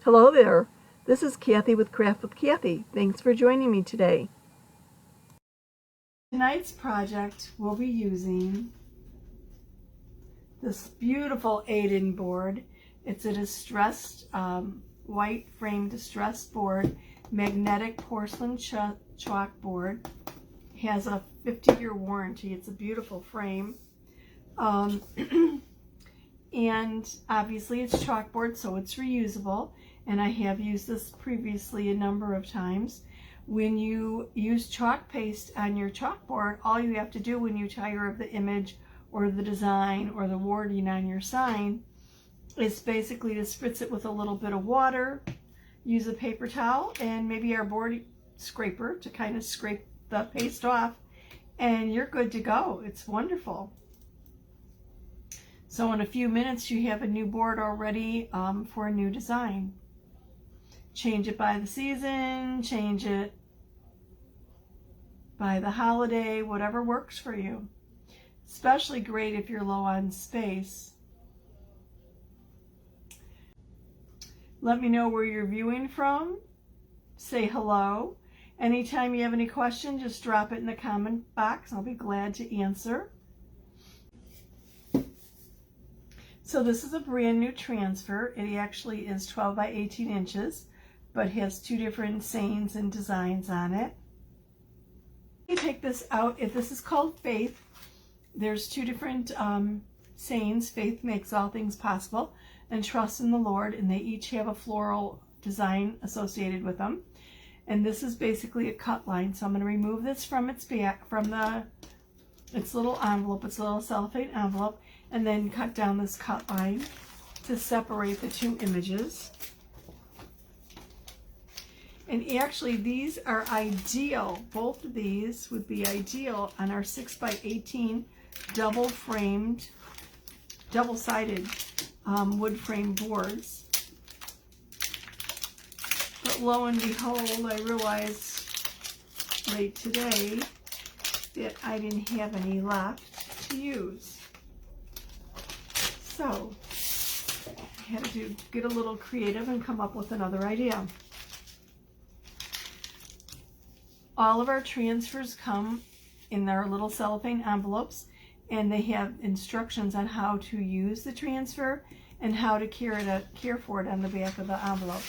Hello there, this is Kathie with Craft with Kathie. Thanks for joining me today. Tonight's project we'll be using this beautiful 8-in board. It's a distressed white frame distressed board, magnetic porcelain chalk board. It has a 50-year warranty. It's a beautiful frame. And obviously it's chalkboard, so it's reusable, and I have used this previously a number of times. When you use chalk paste on your chalkboard, all you have to do when you tire of the image or the design or the wording on your sign is basically to spritz it with a little bit of water, use a paper towel and maybe our board scraper to kind of scrape the paste off, and you're good to go. It's wonderful. So in a few minutes you have a new board already for a new design. Change it by the season, change it by the holiday, whatever works for you. Especially great if you're low on space. Let me know where you're viewing from. Say hello. Anytime you have any questions, just drop it in the comment box. I'll be glad to answer. So this is a brand new transfer. It actually is 12 by 18 inches, but has two different sayings and designs on it. You take this out. If this is called Faith, there's two different sayings. Faith makes all things possible, and trust in the Lord, and they each have a floral design associated with them. And this is basically a cut line. So I'm going to remove this from its back, from its little envelope, its little cellophane envelope, and then cut down this cut line to separate the two images. And actually these are ideal. Both of these would be ideal on our 6 by 18 double-framed, double-sided wood frame boards. But lo and behold, I realized late today that I didn't have any left to use. So I had to get a little creative and come up with another idea. All of our transfers come in their little cellophane envelopes, and they have instructions on how to use the transfer and how to care for it on the back of the envelope.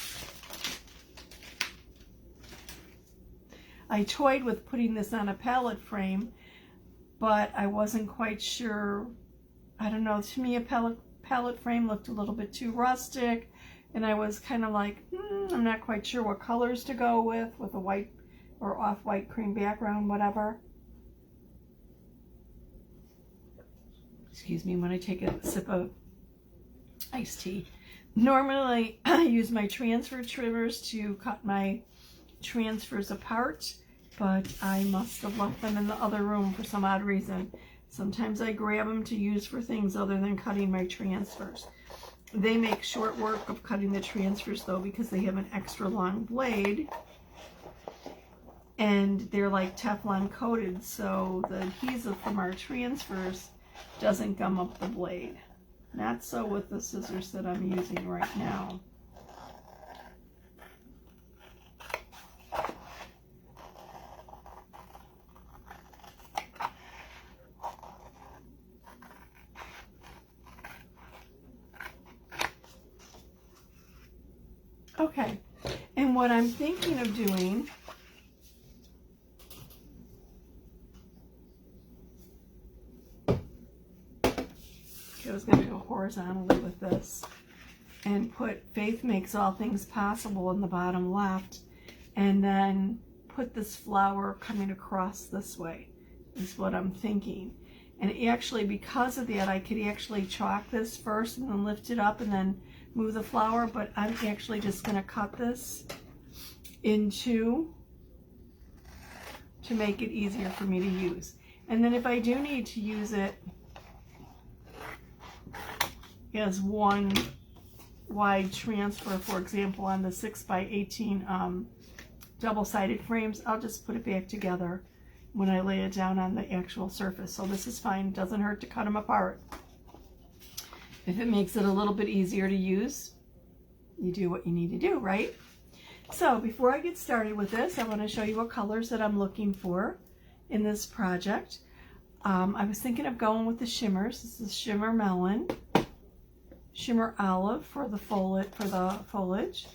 I toyed with putting this on a pallet frame, but I wasn't quite sure. I don't know, to me a pallet frame looked a little bit too rustic, and I was kind of like, I'm not quite sure what colors to go with a white or off-white cream background, whatever. Excuse me when I take a sip of iced tea. Normally I use my transfer trimmers to cut my transfers apart, but I must have left them in the other room for some odd reason. Sometimes I grab them to use for things other than cutting my transfers. They make short work of cutting the transfers though, because they have an extra long blade and they're like Teflon coated, so the adhesive from our transfers doesn't gum up the blade. Not so with the scissors that I'm using right now. Okay, and what I'm thinking of doing I was going to go horizontally with this and put Faith Makes All Things Possible in the bottom left, and then put this flower coming across this way is what I'm thinking. And actually, because of that, I could actually chalk this first and then lift it up and then move the flower, but I'm actually just going to cut this in two to make it easier for me to use. And then if I do need to use it as one wide transfer, for example, on the 6 by 18 double-sided frames, I'll just put it back together when I lay it down on the actual surface. So this is fine. Doesn't hurt to cut them apart. If it makes it a little bit easier to use. you do what you need to do, right? So before I get started with this, I want to show you what colors that I'm looking for in this project. I was thinking of going with the shimmers. This is Shimmer Melon, Shimmer Olive for the foliage,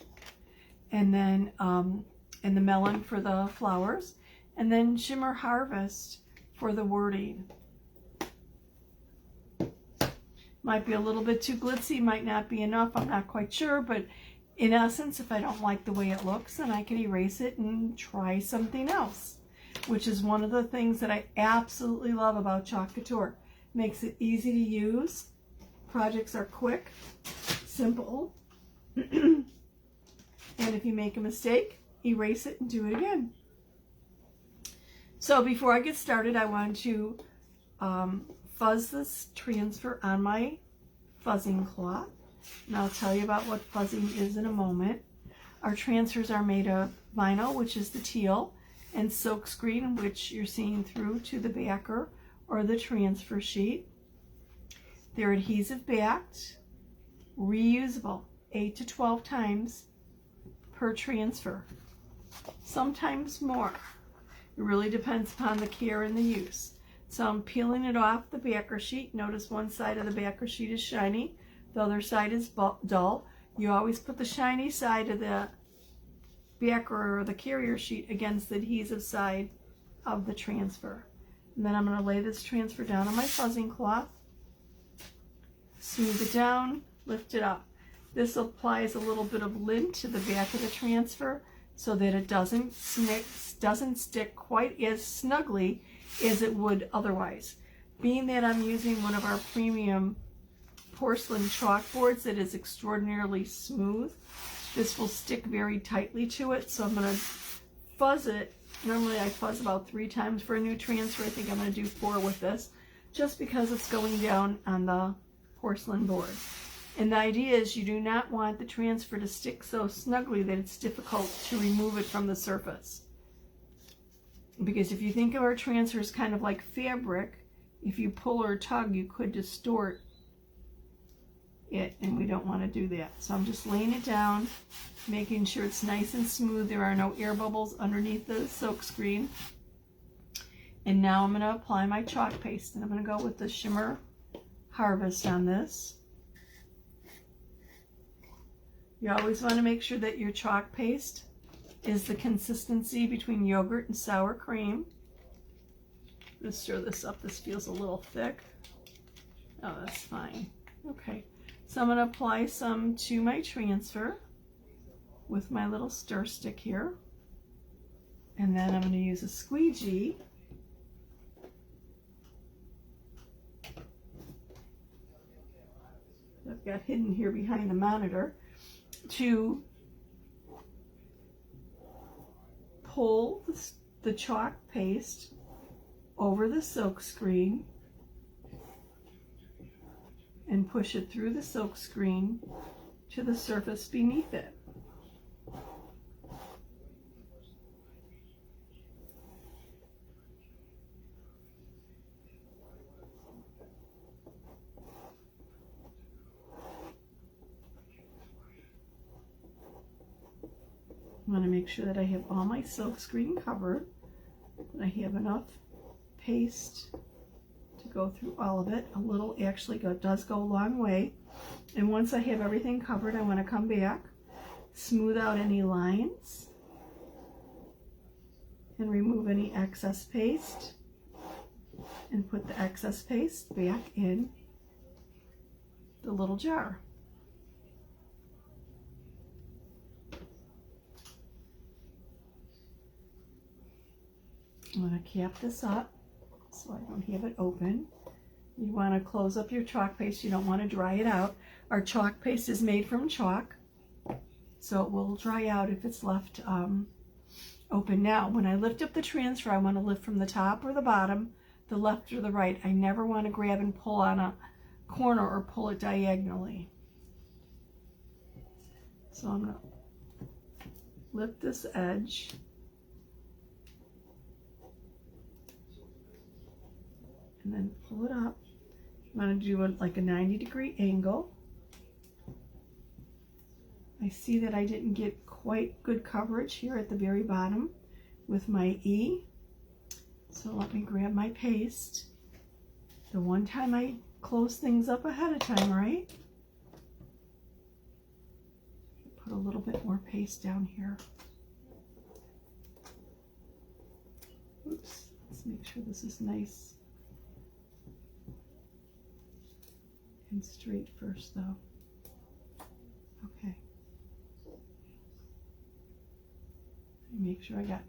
and then and the melon for the flowers, and then Shimmer Harvest for the wording. Might be a little bit too glitzy, might not be enough, I'm not quite sure, but in essence, if I don't like the way it looks, then I can erase it and try something else, which is one of the things that I absolutely love about Chalk Couture. Makes it easy to use. Projects are quick, simple, and if you make a mistake, erase it and do it again. So before I get started, I want to fuzz this transfer on my fuzzing cloth. And I'll tell you about what fuzzing is in a moment. Our transfers are made of vinyl, which is the teal, and silkscreen, which you're seeing through to the backer or the transfer sheet. They're adhesive backed, reusable 8 to 12 times per transfer, sometimes more. It really depends upon the care and the use. So I'm peeling it off the backer sheet. Notice one side of the backer sheet is shiny, the other side is dull. You always put the shiny side of the backer or the carrier sheet against the adhesive side of the transfer. And then I'm going to lay this transfer down on my fuzzing cloth, smooth it down, lift it up. This applies a little bit of lint to the back of the transfer so that it doesn't stick quite as snugly as it would otherwise. Being that I'm using one of our premium porcelain chalkboards that is extraordinarily smooth, this will stick very tightly to it. So I'm going to fuzz it. Normally I fuzz about 3 times for a new transfer. I think I'm going to do 4 with this, just because it's going down on the porcelain board. And the idea is you do not want the transfer to stick so snugly that it's difficult to remove it from the surface. Because if you think of our transfers kind of like fabric, if you pull or tug, you could distort it, and we don't want to do that. So I'm just laying it down, making sure it's nice and smooth. There are no air bubbles underneath the silk screen. And now I'm going to apply my chalk paste, and I'm going to go with the Shimmer Harvest on this. You always want to make sure that your chalk paste is the consistency between yogurt and sour cream. Let's stir this up. This feels a little thick. Oh, that's fine. Okay, so I'm going to apply some to my transfer with my little stir stick here. And then I'm going to use a squeegee I've got hidden here behind the monitor to pull the chalk paste over the silk screen and push it through the silk screen to the surface beneath it. I want to make sure that I have all my silk screen covered, that I have enough paste to go through all of it. A little actually does go a long way. And once I have everything covered, I want to come back, smooth out any lines, and remove any excess paste, and put the excess paste back in the little jar. I'm going to cap this up so I don't have it open. You want to close up your chalk paste. You don't want to dry it out. Our chalk paste is made from chalk, so it will dry out if it's left open. Now, when I lift up the transfer, I want to lift from the top or the bottom, the left or the right. I never want to grab and pull on a corner or pull it diagonally. So I'm going to lift this edge and then pull it up. I'm going to do it like a 90-degree angle. I see that I didn't get quite good coverage here at the very bottom with my E. So let me grab my paste. The one time I close things up ahead of time, right? Put a little bit more paste down here. Oops, let's make sure this is nice and straight first though. Okay. Make sure I got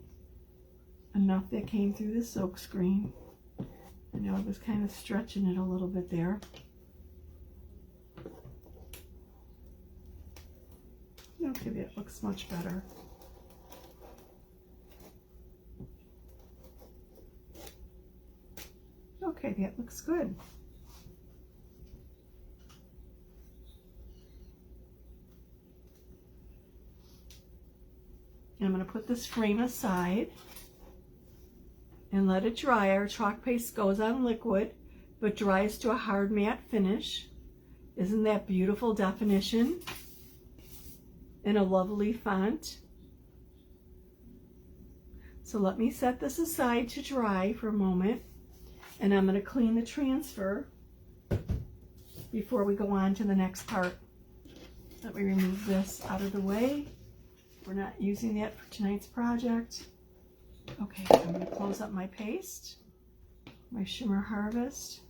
enough that came through the silk screen. I know I was kind of stretching it a little bit there. Okay, that looks much better. Okay, that looks good. And I'm going to put this frame aside and let it dry. Our chalk paste goes on liquid, but dries to a hard matte finish. Isn't that beautiful definition? In a lovely font. So let me set this aside to dry for a moment, and I'm going to clean the transfer before we go on to the next part. Let me remove this out of the way. We're not using that for tonight's project. Okay, I'm going to close up my paste, my Shimmer Harvest.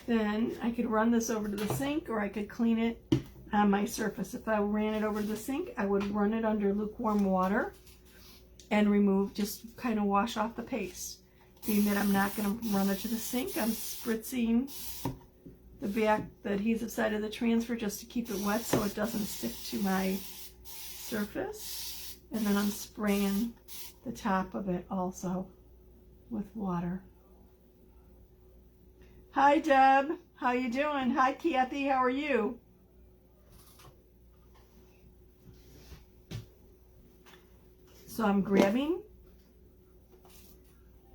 Then I could run this over to the sink, or I could clean it on my surface. If I ran it over to the sink, I would run it under lukewarm water and remove, just kind of wash off the paste. Being that I'm not going to run it to the sink, I'm spritzing the adhesive side of the transfer just to keep it wet so it doesn't stick to my surface. And then I'm spraying the top of it also with water. Hi Deb, how you doing? Hi Kathy, how are you? So I'm grabbing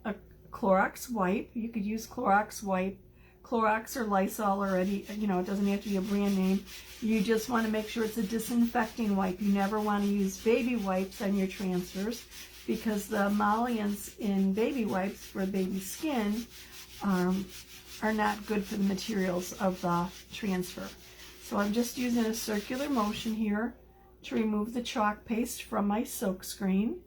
a Clorox wipe. You could use Clorox wipe, Clorox or Lysol or any, you know, it doesn't have to be a brand name. You just want to make sure it's a disinfecting wipe. You never want to use baby wipes on your transfers because the emollients in baby wipes for baby skin are not good for the materials of the transfer. So I'm just using a circular motion here to remove the chalk paste from my silk screen.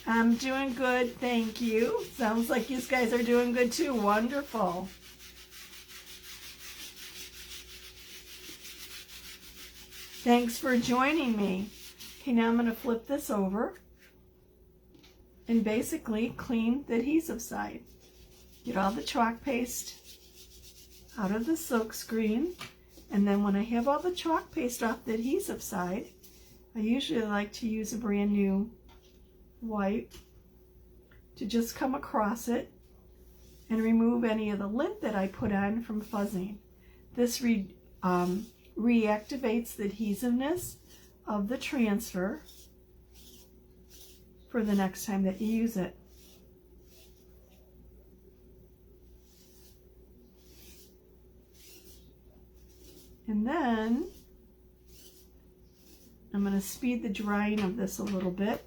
I'm doing good, thank you. Sounds like you guys are doing good too. Wonderful. Thanks for joining me. Okay, now I'm going to flip this over and basically clean the adhesive side. Get all the chalk paste out of the silk screen, and then when I have all the chalk paste off the adhesive side, I usually like to use a brand new wipe to just come across it and remove any of the lint that I put on from fuzzing. This reactivates the adhesiveness of the transfer for the next time that you use it. And then I'm going to speed the drying of this a little bit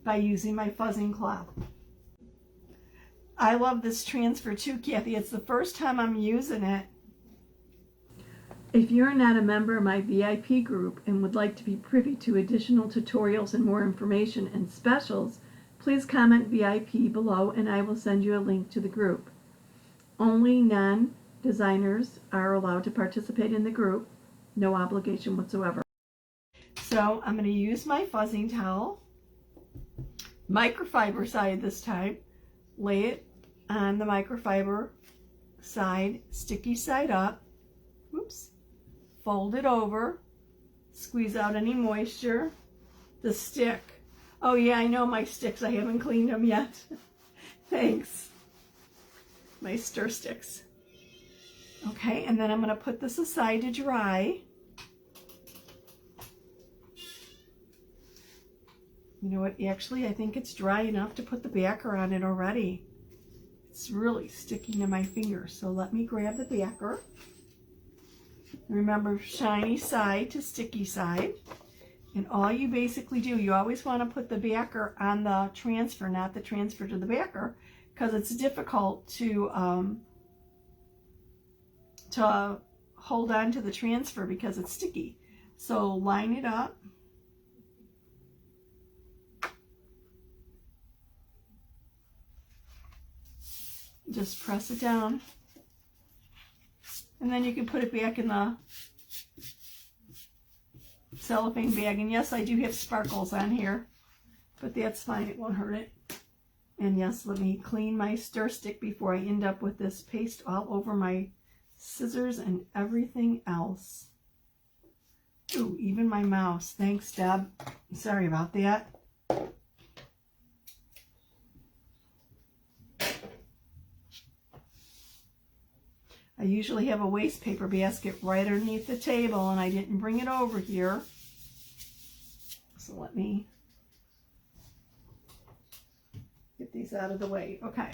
by using my fuzzing cloth. I love this transfer too, Kathy. It's the first time I'm using it. If you're not a member of my VIP group and would like to be privy to additional tutorials and more information and specials, please comment VIP below and I will send you a link to the group. Only non-designers are allowed to participate in the group. No obligation whatsoever. So I'm going to use my fuzzing towel, microfiber side this time, lay it on the microfiber side, sticky side up, oops, fold it over, squeeze out any moisture, the stick. Oh yeah, I know my sticks, I haven't cleaned them yet. Thanks. My stir sticks. Okay, and then I'm going to put this aside to dry. You know what, actually I think it's dry enough to put the backer on it already. It's really sticking to my finger, so let me grab the backer. Remember, shiny side to sticky side. And all you basically do, you always want to put the backer on the transfer, not the transfer to the backer, because it's difficult to hold on to the transfer because it's sticky. So line it up. Just press it down. And then you can put it back in the cellophane bag. And yes, I do have sparkles on here, but that's fine, it won't hurt it. And yes, let me clean my stir stick before I end up with this paste all over my scissors and everything else. Ooh, even my mouse. Thanks, Deb. Sorry about that. I usually have a waste paper basket right underneath the table, and I didn't bring it over here. So let me get these out of the way. Okay.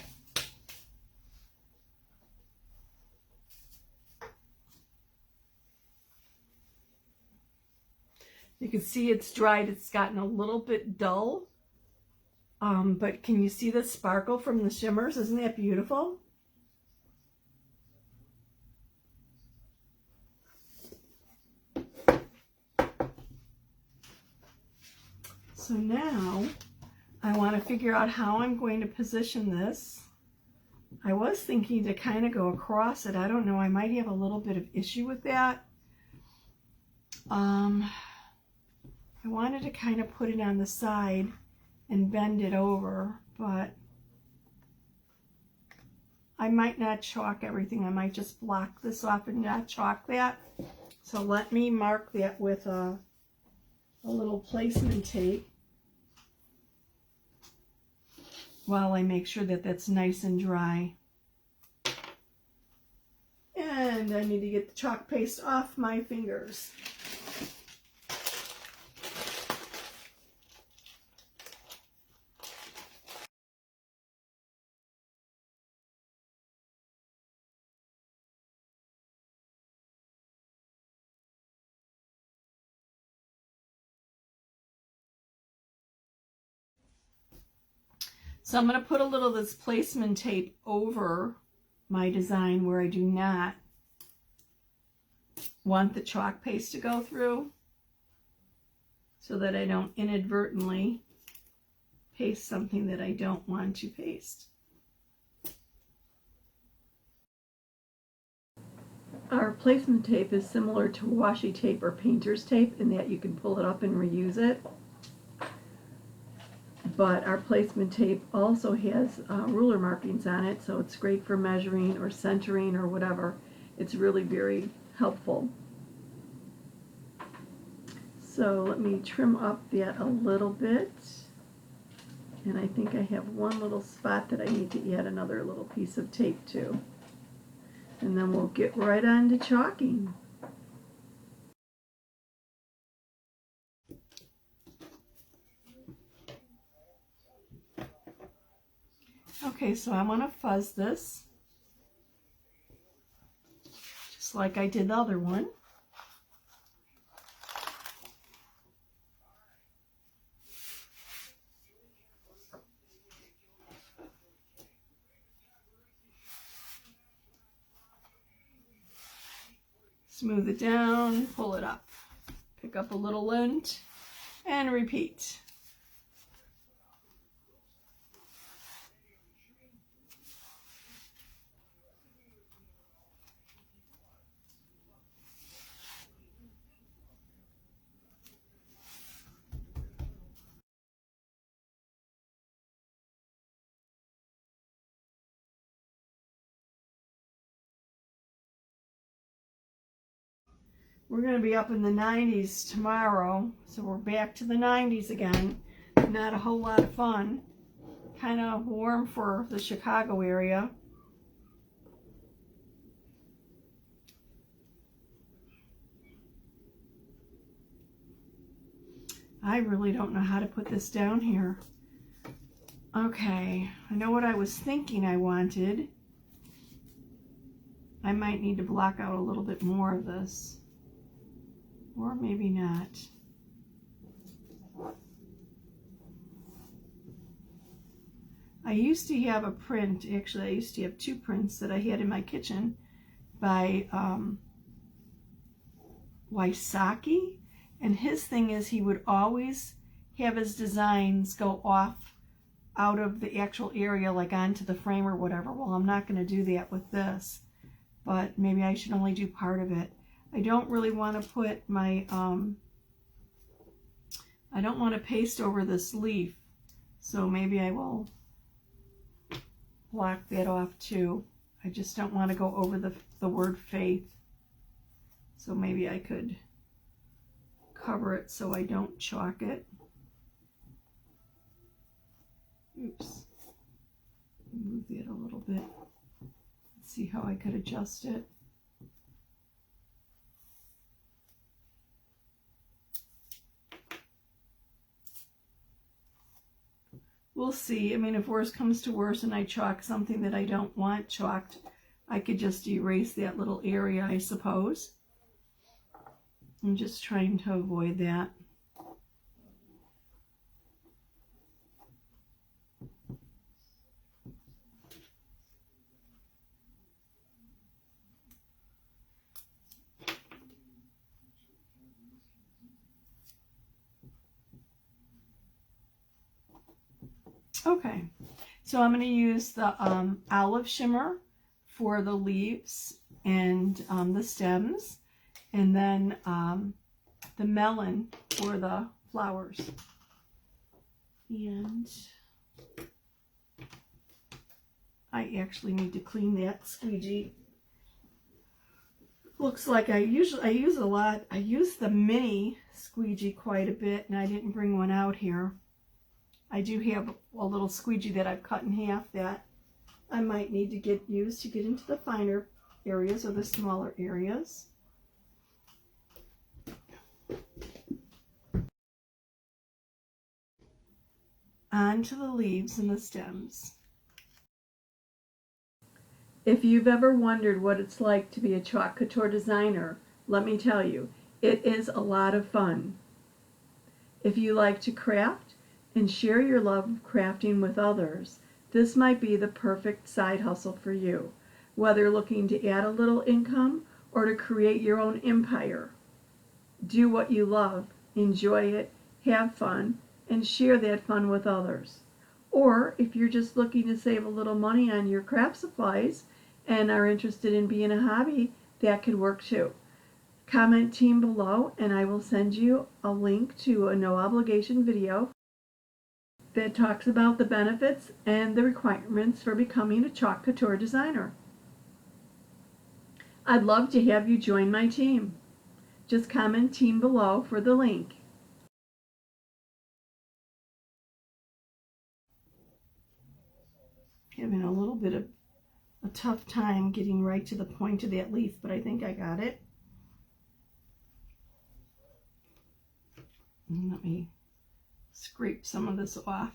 You can see it's dried. It's gotten a little bit dull. But can you see the sparkle from the shimmers? Isn't that beautiful? So now I want to figure out how I'm going to position this. I was thinking to kind of go across it. I don't know. I might have a little bit of issue with that. I wanted to kind of put it on the side and bend it over, but I might not chalk everything. I might just block this off and not chalk that. So let me mark that with a little placement tape while I make sure that that's nice and dry. And I need to get the chalk paste off my fingers. So I'm going to put a little of this placement tape over my design where I do not want the chalk paste to go through, so that I don't inadvertently paste something that I don't want to paste. Our placement tape is similar to washi tape or painter's tape in that you can pull it up and reuse it. But our placement tape also has ruler markings on it, so it's great for measuring or centering or whatever. It's really very helpful. So let me trim up that a little bit. And I think I have one little spot that I need to add another little piece of tape to. And then we'll get right on to chalking. Okay, so I want to fuzz this, just like I did the other one. Smooth it down, pull it up, pick up a little lint, and repeat. We're going to be up in the 90s tomorrow, so we're back to the 90s again. Not a whole lot of fun. Kind of warm for the Chicago area. I really don't know how to put this down here. Okay, I know what I was thinking I wanted. I might need to block out a little bit more of this. Or maybe not. I used to have a print, actually I used to have two prints that I had in my kitchen by Wysocki, and his thing is he would always have his designs go off out of the actual area, like onto the frame or whatever. Well, I'm not going to do that with this, but maybe I should only do part of it. I don't really want to put my, I don't want to paste over this leaf, so maybe I will block that off too. I just don't want to go over the word faith. So maybe I could cover it so I don't chalk it. Oops. Move that a little bit. Let's see how I could adjust it. We'll see. I mean, if worse comes to worse and I chalk something that I don't want chalked, I could just erase that little area, I suppose. I'm just trying to avoid that. Okay, so I'm going to use the olive shimmer for the leaves and the stems, and then the melon for the flowers. And I actually need to clean that squeegee. Looks like I use a lot. I use the mini squeegee quite a bit, and I didn't bring one out here. I do have a little squeegee that I've cut in half that I might need to get used to get into the finer areas or the smaller areas. On to the leaves and the stems. If you've ever wondered what it's like to be a Chalk Couture designer, let me tell you, it is a lot of fun. If you like to craft and share your love of crafting with others, this might be the perfect side hustle for you, whether looking to add a little income or to create your own empire. Do what you love, enjoy it, have fun, and share that fun with others. Or if you're just looking to save a little money on your craft supplies and are interested in being a hobby, that could work too. Comment team below and I will send you a link to a no obligation video that talks about the benefits and the requirements for becoming a Chalk Couture designer. I'd love to have you join my team. Just comment team below for the link. Having a little bit of a tough time getting right to the point of that leaf, but I think I got it. And let me scrape some of this off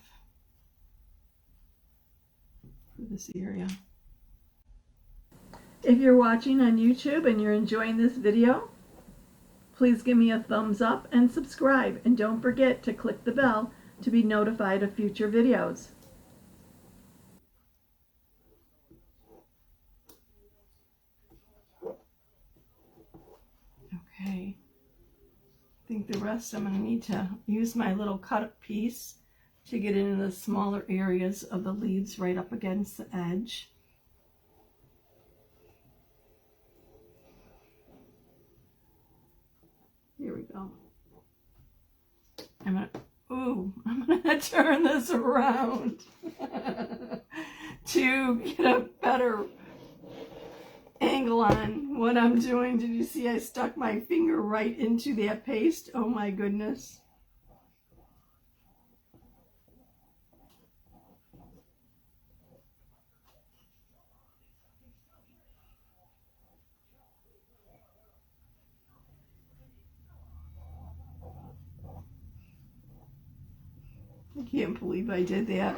for this area. If you're watching on YouTube and you're enjoying this video, please give me a thumbs up and subscribe, and don't forget to click the bell to be notified of future videos. Okay, I think the rest I'm going to need to use my little cut piece to get into the smaller areas of the leaves right up against the edge. Here we go. I'm gonna turn this around to get a better angle on what I'm doing. Did you see I stuck my finger right into that paste? Oh my goodness. can't believe I did that.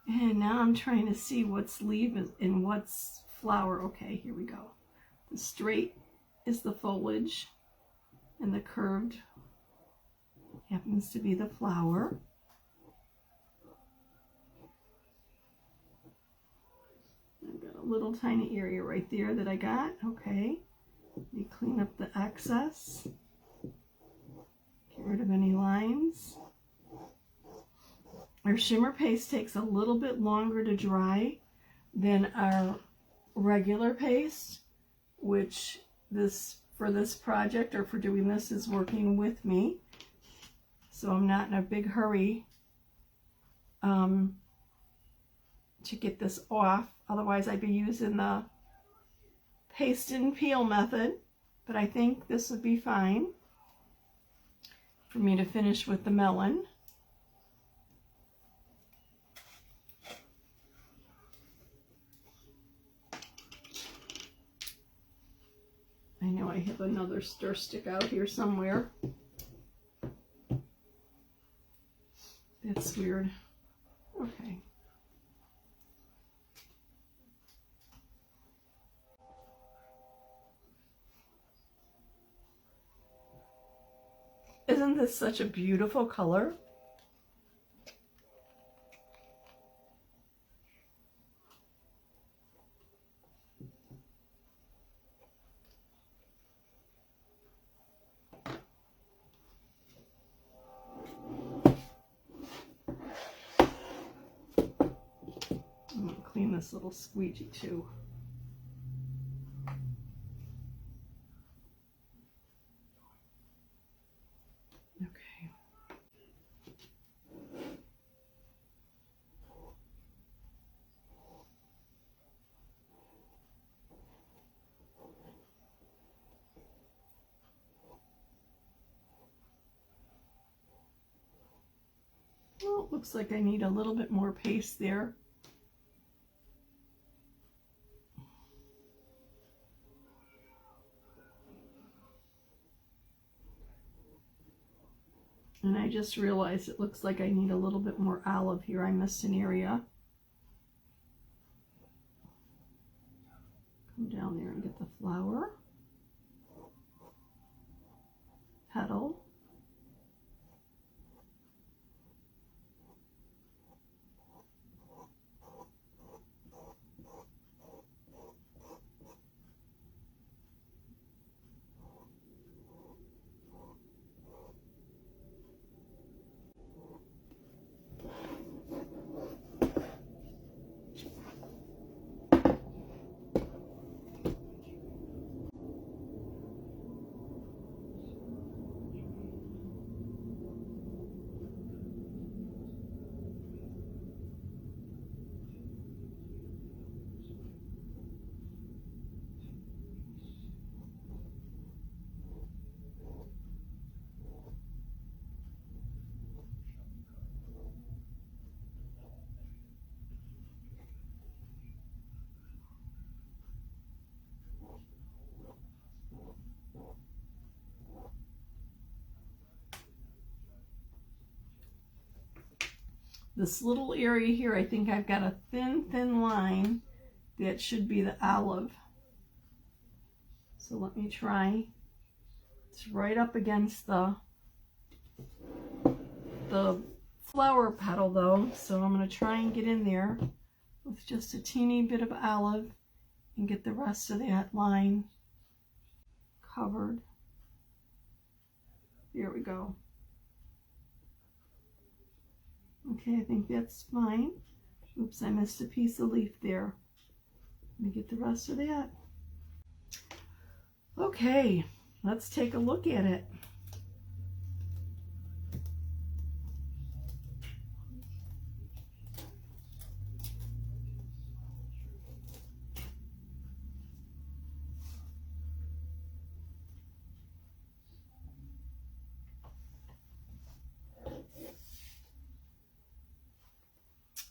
And now I'm trying to see what's leaf and what's flower. Okay, here we go. The straight is the foliage, and the curved happens to be the flower. I've got a little tiny area right there that I got. Okay, you clean up the excess. Get rid of any lines. Our shimmer paste takes a little bit longer to dry than our regular paste, which for this project or for doing this is working with me. So I'm not in a big hurry to get this off. Otherwise I'd be using the paste and peel method, but I think this would be fine for me to finish with the melon. I know I have another stir stick out here somewhere. That's weird. Okay. Isn't this such a beautiful color? I'm going to clean this little squeegee too. Okay. Well, it looks like I need a little bit more paste there. And I just realized it looks like I need a little bit more olive here. I missed an area. Come down there and get the flower, petal, this little area here. I think I've got a thin line that should be the olive. So let me try. It's right up against the flower petal though, so I'm going to try and get in there with just a teeny bit of olive and get the rest of that line covered. There we go. Okay, I think that's fine. Oops, I missed a piece of leaf there. Let me get the rest of that. Okay, let's take a look at it.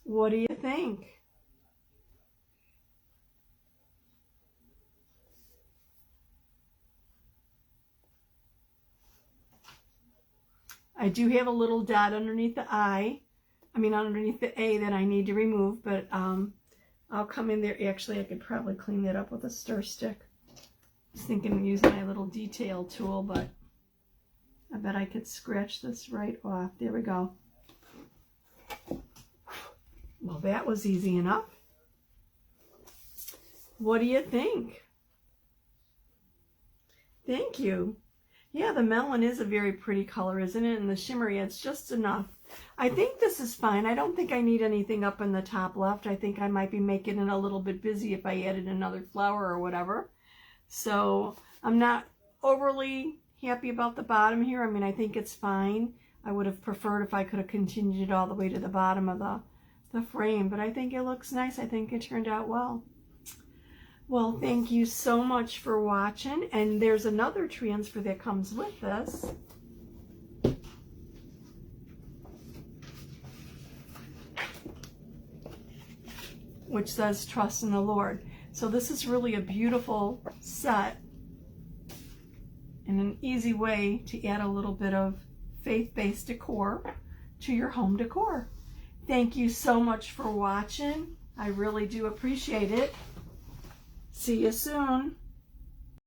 What do you think? I do have a little dot underneath the underneath the A that I need to remove, but I'll come in there. Actually, I could probably clean that up with a stir stick. I was thinking of using my little detail tool, but I bet I could scratch this right off. There we go. Well, that was easy enough. What do you think? Thank you. Yeah, the melon is a very pretty color, isn't it? And the shimmery, it's just enough. I think this is fine. I don't think I need anything up in the top left. I think I might be making it a little bit busy if I added another flower or whatever. So I'm not overly happy about the bottom here. I mean, I think it's fine. I would have preferred if I could have continued it all the way to the bottom of the frame, but I think it looks nice. I think it turned out well. Well, thank you so much for watching. And there's another transfer that comes with this. Which says, Trust in the Lord. So this is really a beautiful set and an easy way to add a little bit of faith-based decor to your home decor. Thank you so much for watching. I really do appreciate it. See you soon.